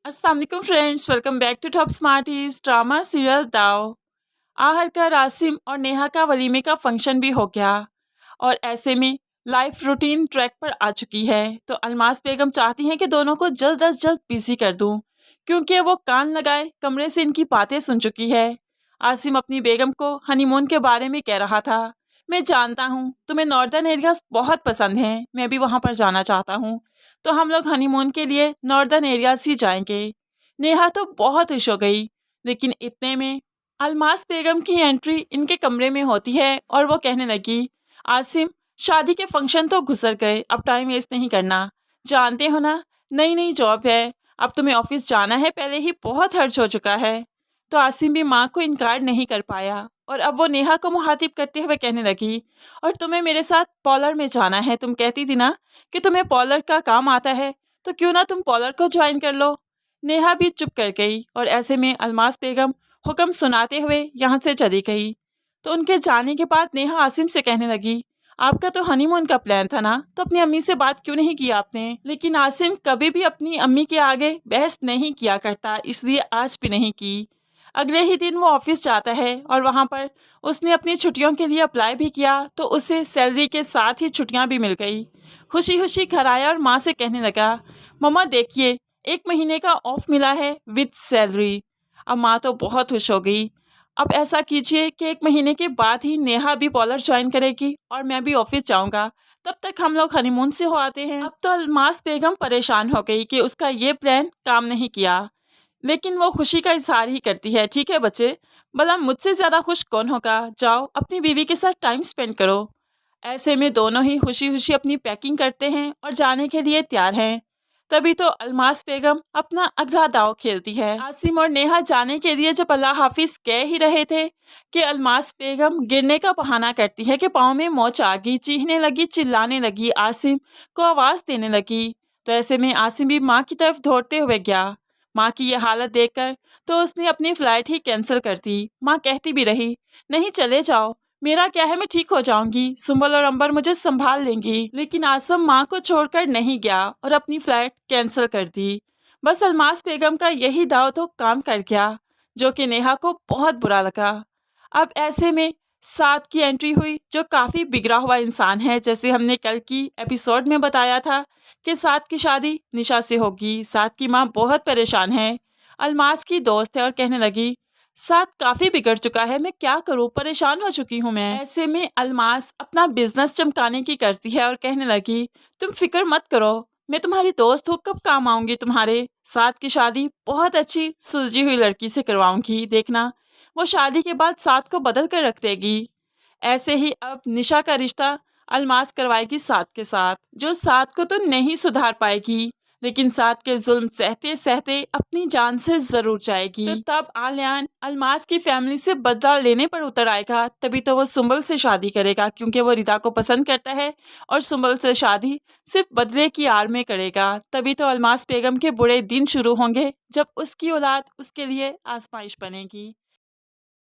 अस्सलाम वालेकुम friends, welcome back to Top Smarties drama serial दाव। आखिरकार आसिम और नेहा का वलीमे का फंक्शन भी हो गया और ऐसे में लाइफ रूटीन ट्रैक पर आ चुकी है। तो अलमास बेगम चाहती हैं कि दोनों को जल्द अज जल्द बिजी कर दूं, क्योंकि वो कान लगाए कमरे से इनकी बातें सुन चुकी है। आसिम अपनी बेगम को हनीमून के बारे में कह रहा था, मैं जानता हूँ तुम्हें नॉर्दर्न एरियाज बहुत पसंद हैं, मैं भी वहाँ पर जाना चाहता हूँ, तो हम लोग हनीमून के लिए नॉर्दर्न एरियाज ही जाएंगे। नेहा तो बहुत खुश हो गई, लेकिन इतने में अलमास बेगम की एंट्री इनके कमरे में होती है और वो कहने लगी, आसिम शादी के फंक्शन तो गुजर गए, अब टाइम वेस्ट नहीं करना, जानते हो ना नई नई जॉब है, अब तुम्हें ऑफिस जाना है, पहले ही बहुत खर्च हो चुका है। तो आसिम भी माँ को इनकार नहीं कर पाया और अब वो नेहा को मुखातिब करते हुए कहने लगी, और तुम्हें मेरे साथ पॉलर में जाना है, तुम कहती थी ना कि तुम्हें पॉलर का काम आता है, तो क्यों ना तुम पॉलर को ज्वाइन कर लो। नेहा भी चुप कर गई और ऐसे में अलमास बेगम हुक्म सुनाते हुए यहाँ से चली गई। तो उनके जाने के बाद नेहा आसिम से कहने लगी, आपका तो हनीमून का प्लान था ना, तो अपनी अम्मी से बात क्यों नहीं की आपने। लेकिन आसिम कभी भी अपनी अम्मी के आगे बहस नहीं किया करता, इसलिए आज भी नहीं की। अगले ही दिन वो ऑफिस जाता है और वहाँ पर उसने अपनी छुट्टियों के लिए अप्लाई भी किया, तो उसे सैलरी के साथ ही छुट्टियाँ भी मिल गई। खुशी खुशी घर आया और माँ से कहने लगा, मम्मा देखिए 1 महीने का ऑफ मिला है विद सैलरी। अब माँ तो बहुत खुश हो गई। अब ऐसा कीजिए कि 1 महीने के बाद ही नेहा भी पॉलर ज्वाइन करेगी और मैं भी ऑफिस जाऊंगा, तब तक हम लोग हनीमून से हो आते हैं। अब तो अलमास बेगम परेशान हो गई कि उसका ये प्लान काम नहीं किया, लेकिन वो खुशी का इजहार ही करती है, ठीक है बच्चे, भला मुझसे ज़्यादा खुश कौन होगा, जाओ अपनी बीवी के साथ टाइम स्पेंड करो। ऐसे में दोनों ही खुशी खुशी अपनी पैकिंग करते हैं और जाने के लिए तैयार हैं। तभी तो अलमास बेगम अपना अगला दाव खेलती है। आसिम और नेहा जाने के लिए जब अल्लाह हाफिज कह ही रहे थे कि अलमास बेगम गिरने का बहाना करती है कि पाँव में मोच आ गई, चीखने लगी, चिल्लाने लगी, आसिम को आवाज़ देने लगी। तो ऐसे में आसिम भी माँ की तरफ दौड़ते हुए गया। माँ की ये हालत देखकर तो उसने अपनी फ़्लाइट ही कैंसिल कर दी। माँ कहती भी रही, नहीं चले जाओ, मेरा क्या है, मैं ठीक हो जाऊंगी, सुंबल और अंबर मुझे संभाल लेंगी। लेकिन आसम माँ को छोड़कर नहीं गया और अपनी फ्लाइट कैंसिल कर दी। बस अलमास बेगम का यही दाव तो काम कर गया, जो कि नेहा को बहुत बुरा लगा। अब ऐसे में साद की एंट्री हुई, जो काफ़ी बिगड़ा हुआ इंसान है। जैसे हमने कल की एपिसोड में बताया था कि साद की शादी निशा से होगी। साद की माँ बहुत परेशान है, अलमास की दोस्त है, और कहने लगी, साथ काफ़ी बिगड़ चुका है, मैं क्या करूं, परेशान हो चुकी हूं मैं। ऐसे में अलमास अपना बिजनेस चमकाने की करती है और कहने लगी, तुम फिक्र मत करो, मैं तुम्हारी दोस्त हूँ, कब काम आऊंगी तुम्हारे। साथ की शादी बहुत अच्छी सुलझी हुई लड़की से करवाऊंगी, देखना वो शादी के बाद साथ को बदल कर रख देगी। ऐसे ही अब निशा का रिश्ता अलमास करवाएगी साथ के साथ, जो साथ को तो नहीं सुधार पाएगी, लेकिन साथ के जुल्म सहते सहते अपनी जान से जरूर जाएगी। तो तब आलियान अलमास की फैमिली से बदला लेने पर उतर आएगा, तभी तो वो सुंबल से शादी करेगा, क्योंकि वो रिदा को पसंद करता है और सुंबल से शादी सिर्फ बदले की आड़ में करेगा। तभी तो अलमास बेगम के बुरे दिन शुरू होंगे, जब उसकी औलाद उसके लिए आजमाइश बनेगी।